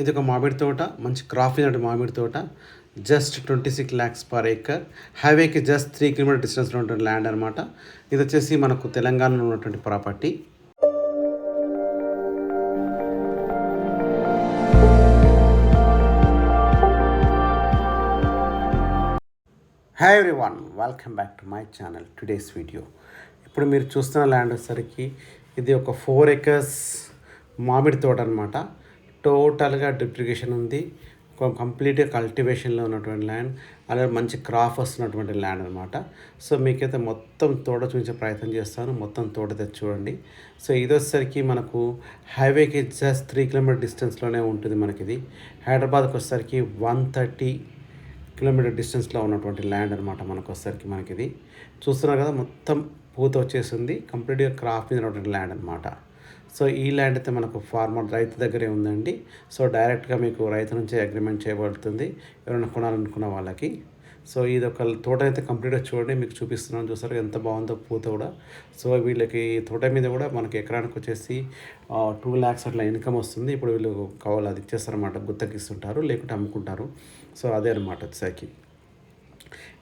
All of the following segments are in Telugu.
ఇది ఒక మామిడి తోట, మంచి క్రాప్ అయినటువంటి మామిడి తోట. Just 26 lakhs per acre. హైవేకి జస్ట్ 3 కిలోమీటర్ డిస్టెన్స్లో ఉంటుంది ల్యాండ్ అనమాట. ఇది వచ్చేసి మనకు తెలంగాణలో ఉన్నటువంటి property. Hi everyone, welcome back to my channel. Today's video. ఇప్పుడు మీరు చూస్తున్న ల్యాండ్ వచ్చేసరికి ఇది ఒక 4 acres మామిడి తోట అనమాట. టోటల్గా డ్రిప్ ఇరిగేషన్ ఉంది. కంప్లీట్గా కల్టివేషన్లో ఉన్నటువంటి ల్యాండ్, అలాగే మంచి క్రాప్ వస్తున్నటువంటి ల్యాండ్ అనమాట. సో మీకైతే మొత్తం తోట చూపించే ప్రయత్నం చేస్తాను. మొత్తం తోట తెచ్చి చూడండి. సో ఇది వచ్చేసరికి మనకు హైవేకి జస్ట్ 3 కిలోమీటర్ డిస్టెన్స్లోనే ఉంటుంది. మనకి ఇది హైదరాబాద్కి వచ్చేసరికి 130 కిలోమీటర్ డిస్టెన్స్లో ఉన్నటువంటి ల్యాండ్ అనమాట. మనకు వచ్చేసరికి మనకి ఇది చూస్తున్నారు కదా, మొత్తం పూత వచ్చేసింది. కంప్లీట్గా క్రాప్ మీద ఉన్నటువంటి ల్యాండ్ అనమాట. సో ఈ ల్యాండ్ అయితే మనకు ఫార్మర్ రైతు దగ్గరే ఉందండి. సో డైరెక్ట్గా మీకు రైతు నుంచి అగ్రిమెంట్ చేయబడుతుంది ఎవరైనా కొనాలనుకున్న వాళ్ళకి. సో ఇది ఒక తోట అయితే కంప్లీట్గా చూడండి, మీకు చూపిస్తున్నాను. చూసారు ఎంత బాగుందో పూత కూడా. సో వీళ్ళకి తోట మీద కూడా మనకి ఎకరానికి వచ్చేసి 2 lakhs అట్లా ఇన్కమ్ వస్తుంది. ఇప్పుడు వీళ్ళు కావాలి అది ఇచ్చేస్తారన్నమాట, గుత్తకి ఇస్తుంటారు, లేకుంటే అమ్ముకుంటారు. సో అదే అనమాట వచ్చేసరికి.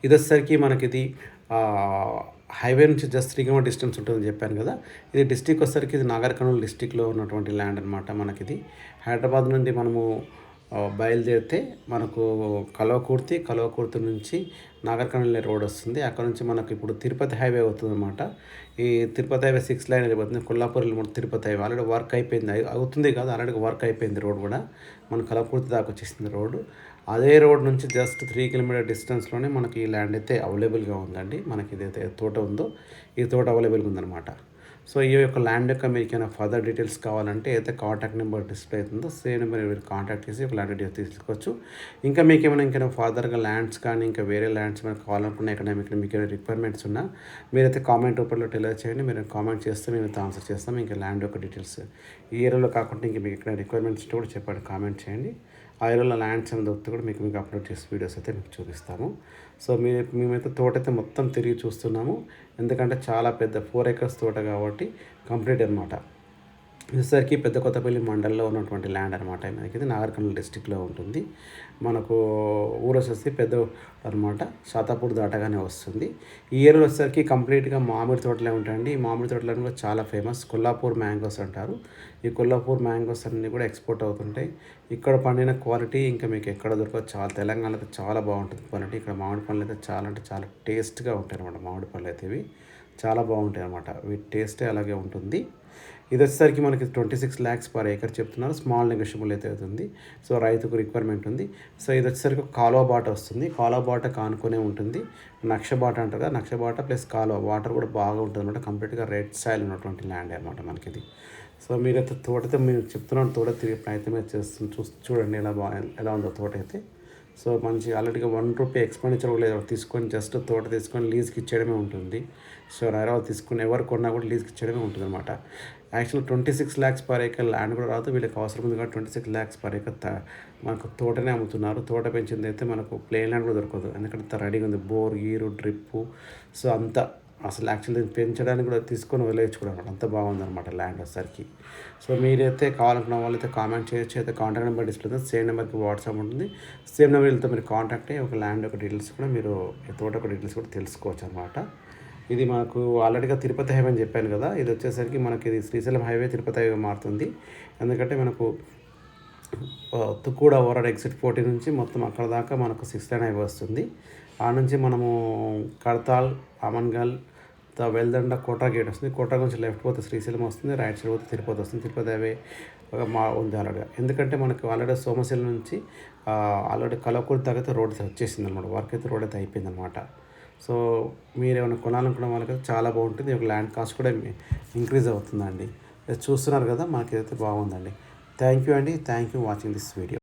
ఇది వచ్చేసరికి మనకి ఇది హైవే నుంచి జస్ట్ 3 కిలోమీటర్ డిస్టెన్స్ ఉంటుందని చెప్పాను కదా. ఇది డిస్టిక్ వచ్చేసరికి ఇది నాగర్ కర్నూల్ డిస్టిక్లో ఉన్నటువంటి ల్యాండ్ అనమాట. మనకిది హైదరాబాద్ నుండి మనము బయలుదేరితే మనకు కల్వకుర్తి నుంచి నాగర్ కర్నూల్ రోడ్ వస్తుంది. అక్కడ నుంచి మనకు ఇప్పుడు తిరుపతి హైవే అవుతుంది అనమాట. ఈ తిరుపతి హైవే 6 lane వెళ్ళిపోతుంది. Kollapur Tirupati highway already work అయిపోయింది, అవుతుంది కాదు, ఆల్రెడీ వర్క్ అయిపోయింది రోడ్ కూడా. మన కల్వకుర్తి దాకా వచ్చేసింది రోడ్డు. అదే రోడ్ నుంచి జస్ట్ 3 కిలోమీటర్ డిస్టెన్స్లోనే మనకి ఈ ల్యాండ్ అయితే అవైలబుల్గా ఉందండి. మనకి ఇదైతే తోట ఉందో ఈ తోట అవైలబుల్గా ఉందన్నమాట. సో ఈ యొక్క ల్యాండ్ యొక్క మీకు ఏమైనా ఫర్దర్ డీటెయిల్స్ కావాలంటే అయితే కాంటాక్ట్ నెంబర్ డిస్ప్లే అవుతుందో సేమ్ నెంబర్ మీరు కాంటాక్ట్ చేసి ఒక ల్యాండ్ డీటెయిల్స్ తీసుకోవచ్చు. ఇంకా మీకు ఇంకైనా ఫర్దర్గా ల్యాండ్స్ కానీ ఇంకా వేరే ల్యాండ్స్ మనకు కావాలనుకున్న ఎకనామిక్ మీకు ఏమైనా రిక్వైర్మెంట్స్ ఉన్నా మీరైతే కామెంట్ రూపంలో టెలివర్ చేయండి. మీరు కామెంట్ చేస్తే మేము ఆన్సర్ చేస్తాం. ఇంకా ల్యాండ్ యొక్క డీటెయిల్స్ ఈ ఏరియాలో కాకుండా ఇంకా మీకు ఎక్కడ రిక్వైర్మెంట్స్ కూడా చెప్పండి, కామెంట్ చేయండి. ఆ ఏరియాలో ల్యాండ్స్ ఏమైనా దొరికితే కూడా మీకు అప్లోడ్ చేసి వీడియోస్ అయితే మీకు చూపిస్తాము. సో మేమైతే తోట అయితే మొత్తం తిరిగి చూస్తున్నాము, ఎందుకంటే చాలా పెద్ద 4 acres తోట కాబట్టి కంప్లీట్ అనమాట. వచ్చేసరికి పెద్ద కొత్తపల్లి మండలంలో ఉన్నటువంటి ల్యాండ్ అనమాట. మనకి ఇది నాగర్ కర్నూల్ డిస్టిక్లో ఉంటుంది. మనకు ఊరు వచ్చేసి పెద్ద అనమాట, శాతాపూర్ దాటగానే వస్తుంది. ఈ ఏరియాలో వచ్చేసరికి కంప్లీట్గా మామిడి తోటలే ఉంటాయండి. ఈ మామిడి తోటలు కూడా చాలా ఫేమస్, కొల్లాపూర్ మ్యాంగోస్ అంటారు. ఈ కొల్లాపూర్ మ్యాంగోస్ అన్నీ కూడా ఎక్స్పోర్ట్ అవుతుంటాయి. ఇక్కడ పండిన క్వాలిటీ ఇంకా మీకు ఎక్కడ దొరకదు. చాలా తెలంగాణలో చాలా బాగుంటుంది క్వాలిటీ. ఇక్కడ మామిడి పళ్ళు అయితే చాలా అంటే చాలా టేస్ట్గా ఉంటాయి అనమాట. మామిడి పళ్ళు అయితే ఇవి చాలా బాగుంటాయి అనమాట. వీటి టేస్టే అలాగే ఉంటుంది. ఇది వచ్చేసరికి మనకి 26 lakhs పర్ ఏకర్ చెప్తున్నారు. స్మాల్ నెగోషియబుల్ అయితే అవుతుంది. సో రైతుకు రిక్వైర్మెంట్ ఉంది. సో ఇది వచ్చేసరికి కాలువ బాట వస్తుంది. కాలువ బాట కానుకొనే ఉంటుంది. నక్ష బాట అంటారు కదా, నక్ష బాట ప్లస్ కాలువ వాటర్ కూడా బాగా ఉంటుంది అనమాట. కంప్లీట్గా రెడ్ సాయిల్ ఉన్నటువంటి ల్యాండ్ అనమాట మనకి ఇది. సో మీరైతే తోటైతే మీరు చెప్తున్నాను, తోట తిరిగే ప్రయత్నమే చూడండి ఎలా ఉందో తోట అయితే. సో మంచి ఆల్రెడీగా 1 రూపీ ఎక్స్పెండిచర్ కూడా లేదు. తీసుకొని జస్ట్ తోట తీసుకొని లీజ్కి ఇచ్చేయడమే ఉంటుంది. సో హైదరాబాద్ తీసుకుని ఎవరు కొన్నా కూడా లీజ్కి ఇచ్చేయడమే ఉంటుంది అనమాట. Actual 26 lakhs per acre land కూడా రాదు. వీళ్ళకి అవసరం ఉంది కాబట్టి 26 lakhs పర్ ఏకర్ మనకు తోటనే అమ్ముతున్నారు. తోట పెంచింది అయితే మనకు ప్లేన్ ల్యాండ్ కూడా దొరకదు, ఎందుకంటే రెడీగా ఉంది. బోర్ గీరు డ్రిప్పు సో అంతా అసలు యాక్చువల్లీ పెంచడానికి కూడా తీసుకొని వదిలేయచ్చు కూడా అనమాట. అంత బాగుందన్నమాట ల్యాండ్ వచ్చేసరికి. సో మీరైతే కావాలనుకున్న వాళ్ళైతే కామెంట్ చేయొచ్చు. అయితే కాంటాక్ట్ నెంబర్ డిస్ప్లే ఉంది, సేమ్ నెంబర్కి వాట్సాప్ ఉంటుంది. సేమ్ నెంబర్తో మీరు కాంటాక్ట్ అయ్యి ఒక ల్యాండ్ యొక్క డీటెయిల్స్ కూడా మీరు తోట యొక్క డీటెయిల్స్ కూడా తెలుసుకోవచ్చు అనమాట. ఇది మనకు ఆల్రెడీగా తిరుపతి హైవే అని చెప్పాను కదా. ఇది వచ్చేసరికి మనకి ఇది శ్రీశైలం హైవే తిరుపతి హైవే మారుతుంది. ఎందుకంటే మనకు తుక్కుడ ఓవరాడ్ ఎగ్జిట్ 40 నుంచి మొత్తం అక్కడ దాకా మనకు 6 lane హైవే వస్తుంది. ఆ నుంచి మనము కడతాల్, అమన్గల్, వెల్దండ, కోటా గేట్ వస్తుంది. కోటా నుంచి లెఫ్ట్ పోతే శ్రీశైలం వస్తుంది, రైట్ సైడ్ పోతే తిరుపతి వస్తుంది. తిరుపతి హైవే ఉంది ఆల్రెడీ. ఎందుకంటే మనకు ఆల్రెడీ సోమశిల నుంచి ఆల్రెడీ కల్వకుర్తి దాకా అయితే రోడ్ వచ్చేసింది అనమాట. వర్క్ అయితే రోడ్ అయితే అయిపోయింది అనమాట. సో మీరు ఏమైనా కొనాలనుకున్న వాళ్ళకైతే చాలా బాగుంటుంది. ఒక ల్యాండ్ కాస్ట్ కూడా ఇంక్రీజ్ అవుతుందండి. చూస్తున్నారు కదా, మనకి అయితే బాగుందండి. థ్యాంక్ యూ అండి. Thank you watching this video.